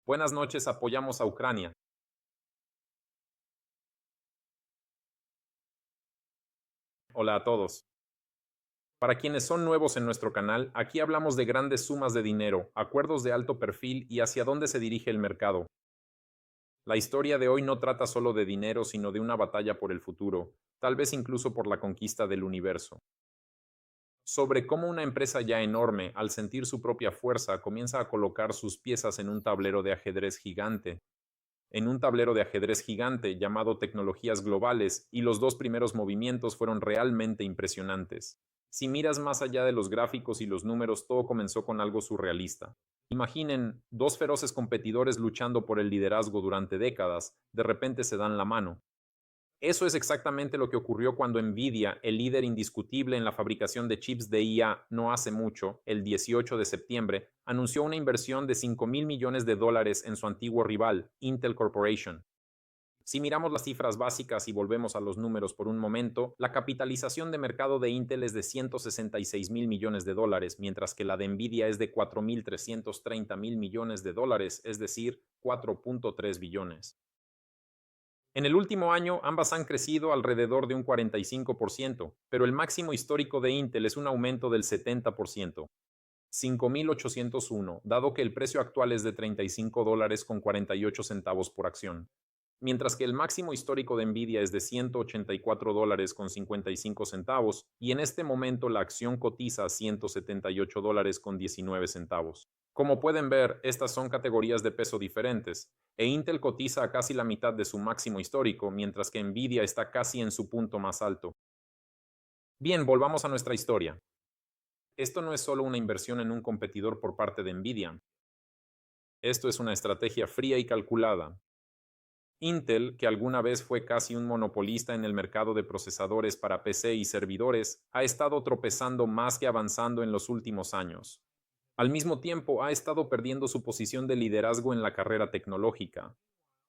Buenas noches, apoyamos a Ucrania. Hola a todos. Para quienes son nuevos en nuestro canal, aquí hablamos de grandes sumas de dinero, acuerdos de alto perfil y hacia dónde se dirige el mercado. La historia de hoy no trata solo de dinero, sino de una batalla por el futuro, tal vez incluso por la conquista del universo. Sobre cómo una empresa ya enorme, al sentir su propia fuerza, comienza a colocar sus piezas en un tablero de ajedrez gigante llamado Tecnologías Globales, y los dos primeros movimientos fueron realmente impresionantes. Si miras más allá de los gráficos y los números, todo comenzó con algo surrealista. Imaginen dos feroces competidores luchando por el liderazgo durante décadas, de repente se dan la mano. Eso es exactamente lo que ocurrió cuando Nvidia, el líder indiscutible en la fabricación de chips de IA no hace mucho, el 18 de septiembre, anunció una inversión de $5.000 millones en su antiguo rival, Intel Corporation. Si miramos las cifras básicas y volvemos a los números por un momento, la capitalización de mercado de Intel es de $166.000 millones, mientras que la de Nvidia es de $4.330.000 millones, es decir, 4.3 billones. En el último año, ambas han crecido alrededor de un 45%, pero el máximo histórico de Intel es un aumento del 70%, 5.801, dado que el precio actual es de $35.48 por acción, mientras que el máximo histórico de Nvidia es de $184.55, y en este momento la acción cotiza a $178.19. Como pueden ver, estas son categorías de peso diferentes, e Intel cotiza a casi la mitad de su máximo histórico, mientras que Nvidia está casi en su punto más alto. Bien, volvamos a nuestra historia. Esto no es solo una inversión en un competidor por parte de Nvidia. Esto es una estrategia fría y calculada. Intel, que alguna vez fue casi un monopolista en el mercado de procesadores para PC y servidores, ha estado tropezando más que avanzando en los últimos años. Al mismo tiempo, ha estado perdiendo su posición de liderazgo en la carrera tecnológica.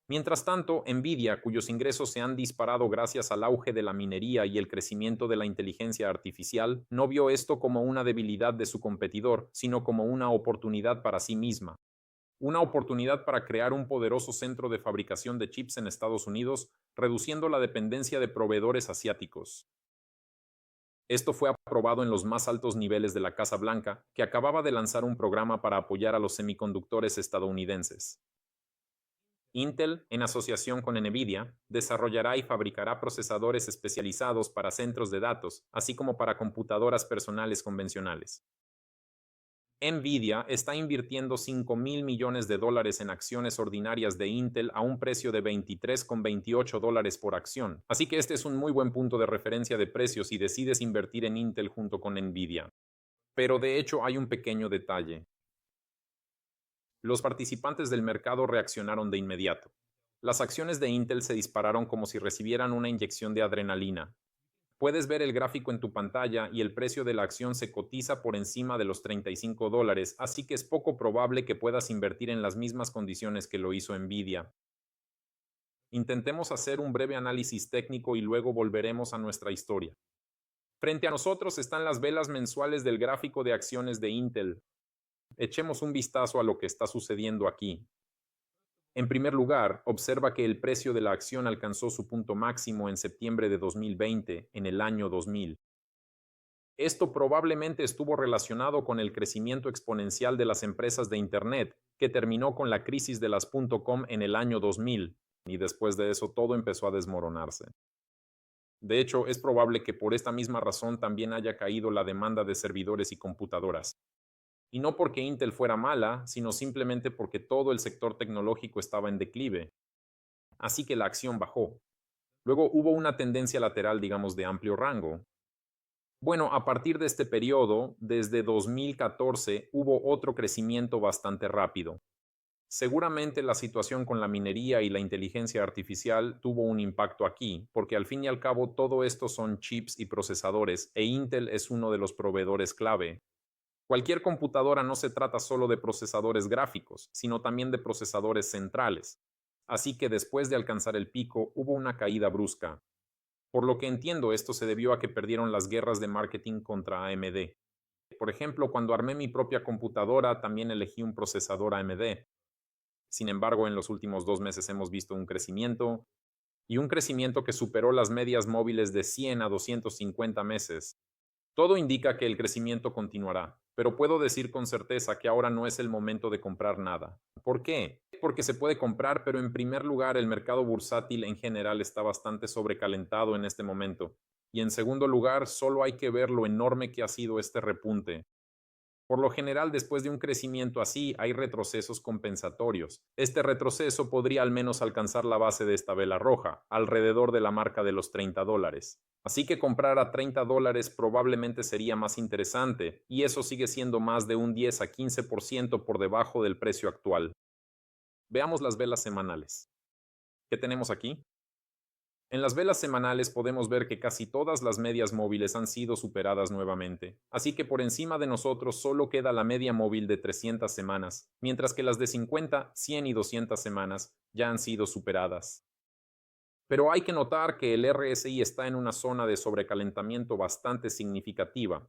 Mientras tanto, Nvidia, cuyos ingresos se han disparado gracias al auge de la minería y el crecimiento de la inteligencia artificial, no vio esto como una debilidad de su competidor, sino como una oportunidad para sí misma. Una oportunidad para crear un poderoso centro de fabricación de chips en Estados Unidos, reduciendo la dependencia de proveedores asiáticos. Esto fue aprobado en los más altos niveles de la Casa Blanca, que acababa de lanzar un programa para apoyar a los semiconductores estadounidenses. Intel, en asociación con Nvidia, desarrollará y fabricará procesadores especializados para centros de datos, así como para computadoras personales convencionales. Nvidia está invirtiendo $5.000 millones en acciones ordinarias de Intel a un precio de $23,28 por acción. Así que este es un muy buen punto de referencia de precios si decides invertir en Intel junto con Nvidia. Pero de hecho hay un pequeño detalle. Los participantes del mercado reaccionaron de inmediato. Las acciones de Intel se dispararon como si recibieran una inyección de adrenalina. Puedes ver el gráfico en tu pantalla y el precio de la acción se cotiza por encima de los $35, así que es poco probable que puedas invertir en las mismas condiciones que lo hizo Nvidia. Intentemos hacer un breve análisis técnico y luego volveremos a nuestra historia. Frente a nosotros están las velas mensuales del gráfico de acciones de Intel. Echemos un vistazo a lo que está sucediendo aquí. En primer lugar, observa que el precio de la acción alcanzó su punto máximo en septiembre de 2020, en el año 2000. Esto probablemente estuvo relacionado con el crecimiento exponencial de las empresas de Internet, que terminó con la crisis de las .com en el año 2000, y después de eso todo empezó a desmoronarse. De hecho, es probable que por esta misma razón también haya caído la demanda de servidores y computadoras. Y no porque Intel fuera mala, sino simplemente porque todo el sector tecnológico estaba en declive. Así que la acción bajó. Luego hubo una tendencia lateral, digamos, de amplio rango. Bueno, a partir de este periodo, desde 2014, hubo otro crecimiento bastante rápido. Seguramente la situación con la minería y la inteligencia artificial tuvo un impacto aquí, porque al fin y al cabo todo esto son chips y procesadores, e Intel es uno de los proveedores clave. Cualquier computadora no se trata solo de procesadores gráficos, sino también de procesadores centrales. Así que después de alcanzar el pico, hubo una caída brusca. Por lo que entiendo, esto se debió a que perdieron las guerras de marketing contra AMD. Por ejemplo, cuando armé mi propia computadora, también elegí un procesador AMD. Sin embargo, en los últimos 2 meses hemos visto un crecimiento y un crecimiento que superó las medias móviles de 100 a 250 meses. Todo indica que el crecimiento continuará, pero puedo decir con certeza que ahora no es el momento de comprar nada. ¿Por qué? Porque se puede comprar, pero en primer lugar el mercado bursátil en general está bastante sobrecalentado en este momento. Y en segundo lugar, solo hay que ver lo enorme que ha sido este repunte. Por lo general, después de un crecimiento así, hay retrocesos compensatorios. Este retroceso podría al menos alcanzar la base de esta vela roja, alrededor de la marca de los $30. Así que comprar a $30 probablemente sería más interesante, y eso sigue siendo más de un 10 a 15% por debajo del precio actual. Veamos las velas semanales. ¿Qué tenemos aquí? En las velas semanales podemos ver que casi todas las medias móviles han sido superadas nuevamente, así que por encima de nosotros solo queda la media móvil de 300 semanas, mientras que las de 50, 100 y 200 semanas ya han sido superadas. Pero hay que notar que el RSI está en una zona de sobrecalentamiento bastante significativa.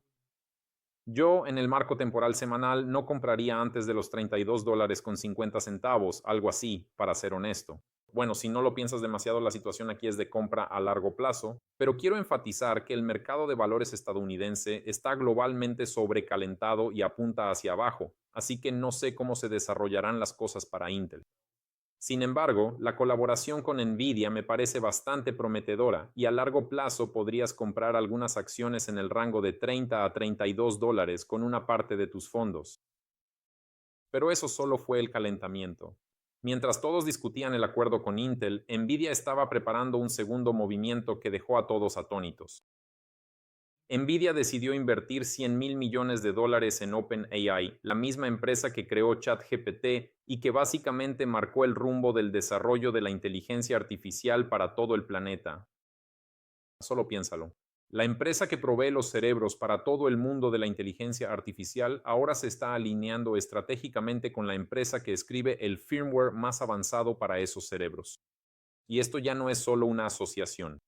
Yo, en el marco temporal semanal, no compraría antes de los $32.50, algo así, para ser honesto. Bueno, si no lo piensas demasiado, la situación aquí es de compra a largo plazo, pero quiero enfatizar que el mercado de valores estadounidense está globalmente sobrecalentado y apunta hacia abajo, así que no sé cómo se desarrollarán las cosas para Intel. Sin embargo, la colaboración con Nvidia me parece bastante prometedora y a largo plazo podrías comprar algunas acciones en el rango de 30 a $32 con una parte de tus fondos. Pero eso solo fue el calentamiento. Mientras todos discutían el acuerdo con Intel, Nvidia estaba preparando un segundo movimiento que dejó a todos atónitos. Nvidia decidió invertir $100.000 millones en OpenAI, la misma empresa que creó ChatGPT y que básicamente marcó el rumbo del desarrollo de la inteligencia artificial para todo el planeta. Solo piénsalo. La empresa que provee los cerebros para todo el mundo de la inteligencia artificial ahora se está alineando estratégicamente con la empresa que escribe el firmware más avanzado para esos cerebros. Y esto ya no es solo una asociación,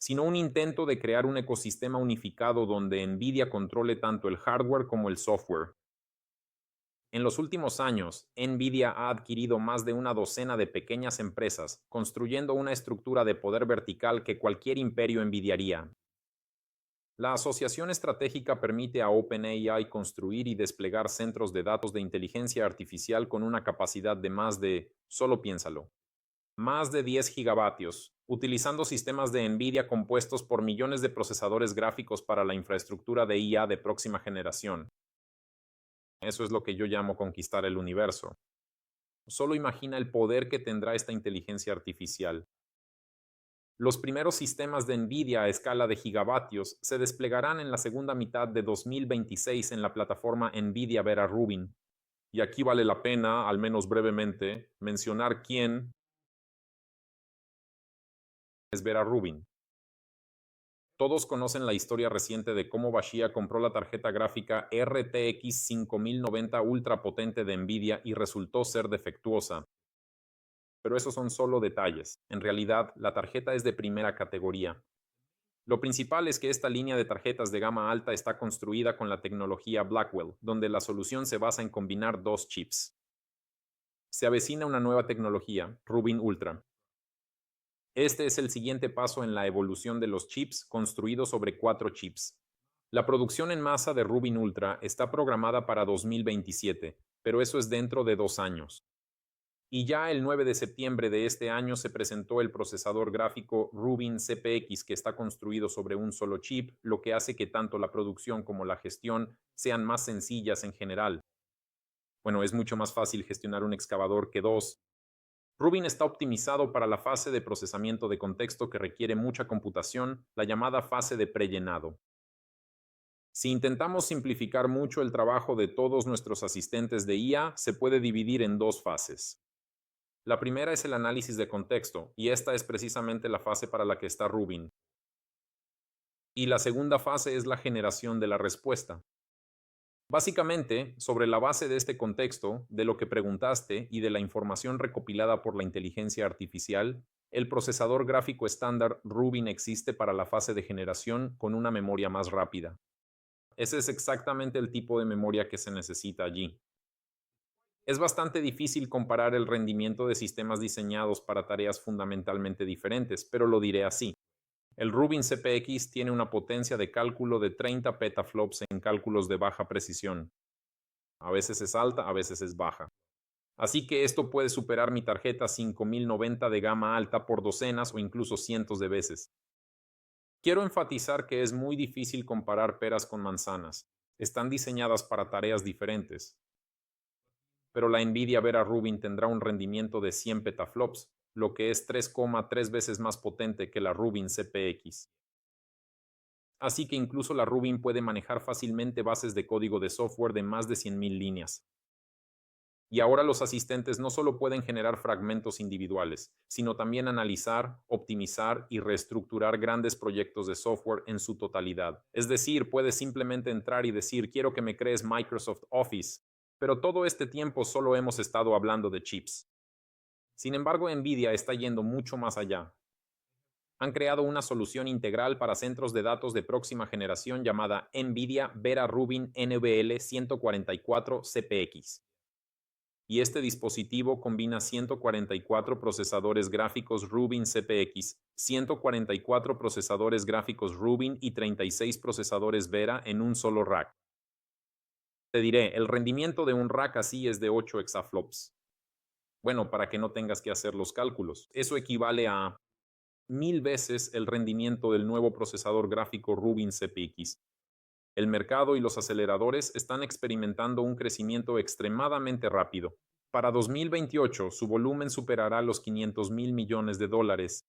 sino un intento de crear un ecosistema unificado donde Nvidia controle tanto el hardware como el software. En los últimos años, Nvidia ha adquirido más de una docena de pequeñas empresas, construyendo una estructura de poder vertical que cualquier imperio envidiaría. La asociación estratégica permite a OpenAI construir y desplegar centros de datos de inteligencia artificial con una capacidad de solo piénsalo, más de 10 gigavatios, utilizando sistemas de NVIDIA compuestos por millones de procesadores gráficos para la infraestructura de IA de próxima generación. Eso es lo que yo llamo conquistar el universo. Solo imagina el poder que tendrá esta inteligencia artificial. Los primeros sistemas de NVIDIA a escala de gigavatios se desplegarán en la segunda mitad de 2026 en la plataforma NVIDIA Vera Rubin. Y aquí vale la pena, al menos brevemente, mencionar quién es Vera Rubin. Todos conocen la historia reciente de cómo Bashia compró la tarjeta gráfica RTX 5090 ultra potente de NVIDIA y resultó ser defectuosa. Pero esos son solo detalles. En realidad, la tarjeta es de primera categoría. Lo principal es que esta línea de tarjetas de gama alta está construida con la tecnología Blackwell, donde la solución se basa en combinar dos chips. Se avecina una nueva tecnología, Rubin Ultra. Este es el siguiente paso en la evolución de los chips construidos sobre 4 chips. La producción en masa de Rubin Ultra está programada para 2027, pero eso es dentro de 2 años. Y ya el 9 de septiembre de este año se presentó el procesador gráfico Rubin CPX que está construido sobre un solo chip, lo que hace que tanto la producción como la gestión sean más sencillas en general. Bueno, es mucho más fácil gestionar un excavador que dos. Rubin está optimizado para la fase de procesamiento de contexto que requiere mucha computación, la llamada fase de prellenado. Si intentamos simplificar mucho el trabajo de todos nuestros asistentes de IA, se puede dividir en dos fases. La primera es el análisis de contexto, y esta es precisamente la fase para la que está Rubin. Y la segunda fase es la generación de la respuesta. Básicamente, sobre la base de este contexto, de lo que preguntaste y de la información recopilada por la inteligencia artificial, el procesador gráfico estándar Rubin existe para la fase de generación con una memoria más rápida. Ese es exactamente el tipo de memoria que se necesita allí. Es bastante difícil comparar el rendimiento de sistemas diseñados para tareas fundamentalmente diferentes, pero lo diré así. El Rubin CPX tiene una potencia de cálculo de 30 petaflops en cálculos de baja precisión. A veces es alta, a veces es baja. Así que esto puede superar mi tarjeta 5090 de gama alta por docenas o incluso cientos de veces. Quiero enfatizar que es muy difícil comparar peras con manzanas. Están diseñadas para tareas diferentes. Pero la NVIDIA Vera Rubin tendrá un rendimiento de 100 petaflops, lo que es 3,3 veces más potente que la Rubin CPX. Así que incluso la Rubin puede manejar fácilmente bases de código de software de más de 100.000 líneas. Y ahora los asistentes no solo pueden generar fragmentos individuales, sino también analizar, optimizar y reestructurar grandes proyectos de software en su totalidad. Es decir, puedes simplemente entrar y decir, quiero que me crees Microsoft Office, pero todo este tiempo solo hemos estado hablando de chips. Sin embargo, NVIDIA está yendo mucho más allá. Han creado una solución integral para centros de datos de próxima generación llamada NVIDIA Vera Rubin NVL 144 CPX. Y este dispositivo combina 144 procesadores gráficos Rubin CPX, 144 procesadores gráficos Rubin y 36 procesadores Vera en un solo rack. Te diré, el rendimiento de un rack así es de 8 exaflops. Bueno, para que no tengas que hacer los cálculos. Eso equivale a 1000 veces el rendimiento del nuevo procesador gráfico Rubin CPX. El mercado y los aceleradores están experimentando un crecimiento extremadamente rápido. Para 2028, su volumen superará los 500.000 millones de dólares.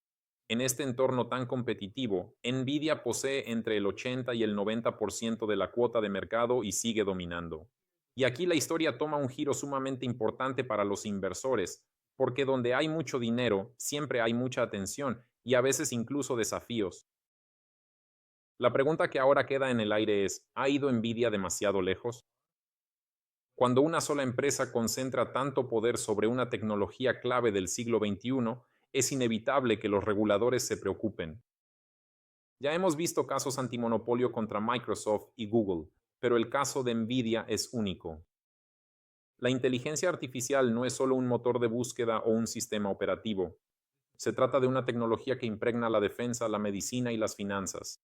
En este entorno tan competitivo, NVIDIA posee entre el 80 y el 90% de la cuota de mercado y sigue dominando. Y aquí la historia toma un giro sumamente importante para los inversores, porque donde hay mucho dinero, siempre hay mucha atención y a veces incluso desafíos. La pregunta que ahora queda en el aire es, ¿ha ido NVIDIA demasiado lejos? Cuando una sola empresa concentra tanto poder sobre una tecnología clave del siglo XXI, es inevitable que los reguladores se preocupen. Ya hemos visto casos antimonopolio contra Microsoft y Google, pero el caso de NVIDIA es único. La inteligencia artificial no es solo un motor de búsqueda o un sistema operativo. Se trata de una tecnología que impregna la defensa, la medicina y las finanzas.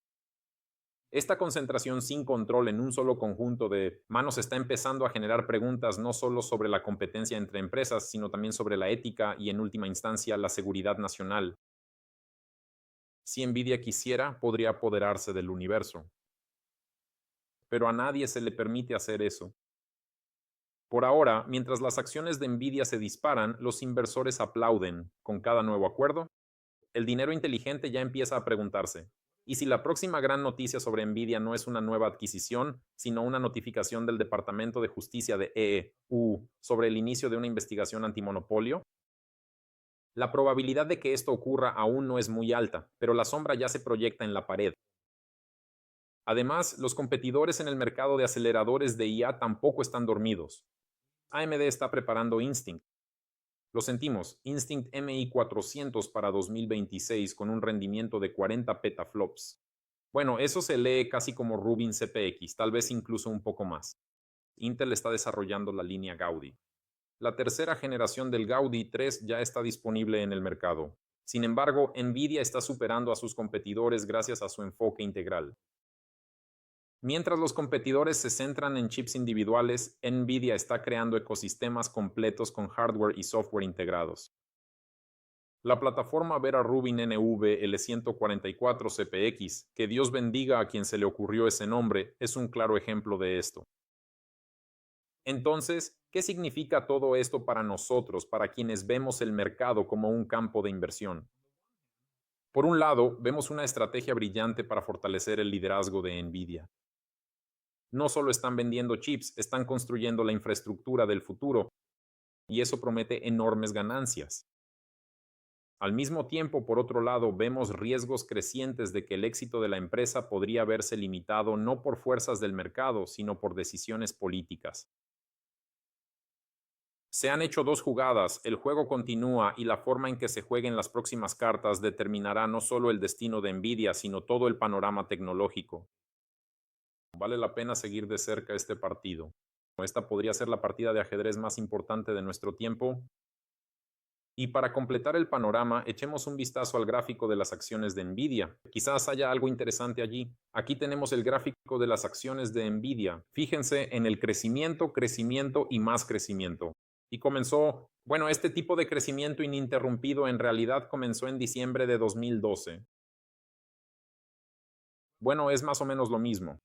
Esta concentración sin control en un solo conjunto de manos está empezando a generar preguntas no solo sobre la competencia entre empresas, sino también sobre la ética y, en última instancia, la seguridad nacional. Si Nvidia quisiera, podría apoderarse del universo. Pero a nadie se le permite hacer eso. Por ahora, mientras las acciones de Nvidia se disparan, los inversores aplauden con cada nuevo acuerdo. El dinero inteligente ya empieza a preguntarse, ¿y si la próxima gran noticia sobre Nvidia no es una nueva adquisición, sino una notificación del Departamento de Justicia de EU sobre el inicio de una investigación antimonopolio? La probabilidad de que esto ocurra aún no es muy alta, pero la sombra ya se proyecta en la pared. Además, los competidores en el mercado de aceleradores de IA tampoco están dormidos. AMD está preparando Instinct. Lo sentimos, Instinct MI400 para 2026 con un rendimiento de 40 petaflops. Bueno, eso se lee casi como Rubin CPX, tal vez incluso un poco más. Intel está desarrollando la línea Gaudi. La tercera generación del Gaudi 3 ya está disponible en el mercado. Sin embargo, Nvidia está superando a sus competidores gracias a su enfoque integral. Mientras los competidores se centran en chips individuales, Nvidia está creando ecosistemas completos con hardware y software integrados. La plataforma Vera Rubin NV L144 CPX, que Dios bendiga a quien se le ocurrió ese nombre, es un claro ejemplo de esto. Entonces, ¿qué significa todo esto para nosotros, para quienes vemos el mercado como un campo de inversión? Por un lado, vemos una estrategia brillante para fortalecer el liderazgo de Nvidia. No solo están vendiendo chips, están construyendo la infraestructura del futuro, y eso promete enormes ganancias. Al mismo tiempo, por otro lado, vemos riesgos crecientes de que el éxito de la empresa podría verse limitado no por fuerzas del mercado, sino por decisiones políticas. Se han hecho dos jugadas, el juego continúa y la forma en que se jueguen las próximas cartas determinará no solo el destino de Nvidia, sino todo el panorama tecnológico. Vale la pena seguir de cerca este partido. Esta podría ser la partida de ajedrez más importante de nuestro tiempo. Y para completar el panorama, echemos un vistazo al gráfico de las acciones de Nvidia. Quizás haya algo interesante allí. Aquí tenemos el gráfico de las acciones de Nvidia. Fíjense en el crecimiento, crecimiento y más crecimiento. Y comenzó, bueno, este tipo de crecimiento ininterrumpido en realidad comenzó en diciembre de 2012. Bueno, es más o menos lo mismo.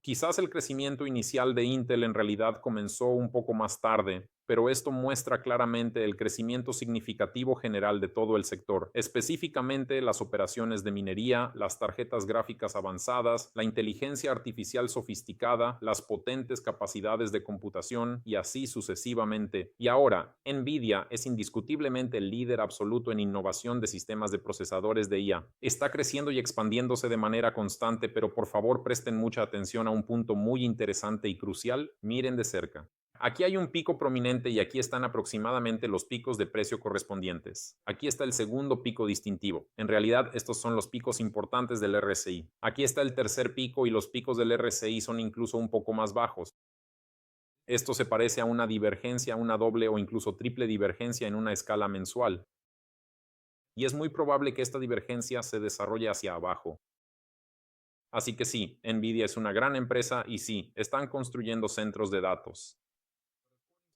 Quizás el crecimiento inicial de Intel en realidad comenzó un poco más tarde, pero esto muestra claramente el crecimiento significativo general de todo el sector, específicamente las operaciones de minería, las tarjetas gráficas avanzadas, la inteligencia artificial sofisticada, las potentes capacidades de computación y así sucesivamente. Y ahora, Nvidia es indiscutiblemente el líder absoluto en innovación de sistemas de procesadores de IA. Está creciendo y expandiéndose de manera constante, pero por favor presten mucha atención a un punto muy interesante y crucial. Miren de cerca. Aquí hay un pico prominente y aquí están aproximadamente los picos de precio correspondientes. Aquí está el segundo pico distintivo. En realidad, estos son los picos importantes del RSI. Aquí está el tercer pico y los picos del RSI son incluso un poco más bajos. Esto se parece a una divergencia, una doble o incluso triple divergencia en una escala mensual. Y es muy probable que esta divergencia se desarrolle hacia abajo. Así que sí, Nvidia es una gran empresa y sí, están construyendo centros de datos.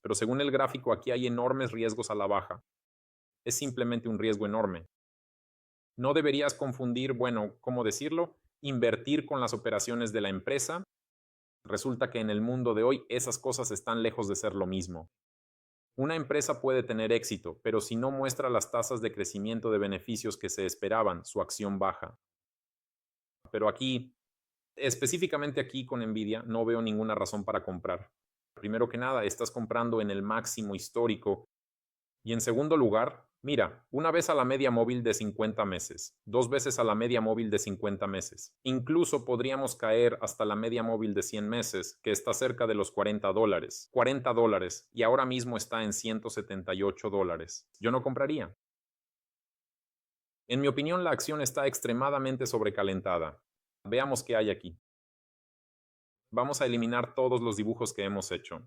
Pero según el gráfico, aquí hay enormes riesgos a la baja. Es simplemente un riesgo enorme. No deberías confundir, bueno, ¿cómo decirlo? Invertir con las operaciones de la empresa. Resulta que en el mundo de hoy esas cosas están lejos de ser lo mismo. Una empresa puede tener éxito, pero si no muestra las tasas de crecimiento de beneficios que se esperaban, su acción baja. Pero aquí, específicamente aquí con Nvidia, no veo ninguna razón para comprar. Primero que nada, estás comprando en el máximo histórico. Y en segundo lugar, mira, una vez a la media móvil de 50 meses, dos veces a la media móvil de 50 meses. Incluso podríamos caer hasta la media móvil de 100 meses, que está cerca de los $40. $40 y ahora mismo está en $178. Yo no compraría. En mi opinión, la acción está extremadamente sobrecalentada. Veamos qué hay aquí. Vamos a eliminar todos los dibujos que hemos hecho.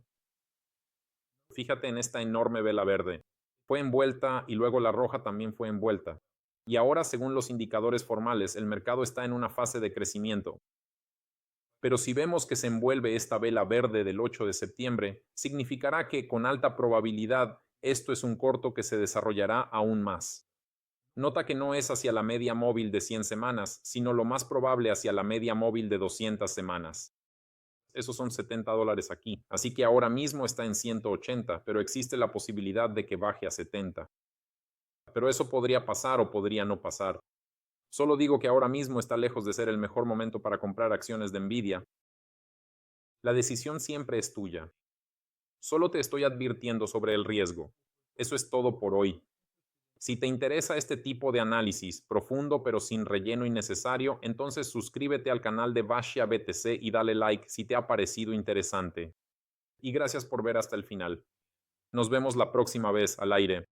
Fíjate en esta enorme vela verde. Fue envuelta y luego la roja también fue envuelta. Y ahora, según los indicadores formales, el mercado está en una fase de crecimiento. Pero si vemos que se envuelve esta vela verde del 8 de septiembre, significará que con alta probabilidad esto es un corto que se desarrollará aún más. Nota que no es hacia la media móvil de 100 semanas, sino lo más probable hacia la media móvil de 200 semanas. Esos son $70 aquí. Así que ahora mismo está en 180, pero existe la posibilidad de que baje a 70. Pero eso podría pasar o podría no pasar. Solo digo que ahora mismo está lejos de ser el mejor momento para comprar acciones de Nvidia. La decisión siempre es tuya. Solo te estoy advirtiendo sobre el riesgo. Eso es todo por hoy. Si te interesa este tipo de análisis profundo pero sin relleno innecesario, entonces suscríbete al canal de Bashia BTC y dale like si te ha parecido interesante. Y gracias por ver hasta el final. Nos vemos la próxima vez al aire.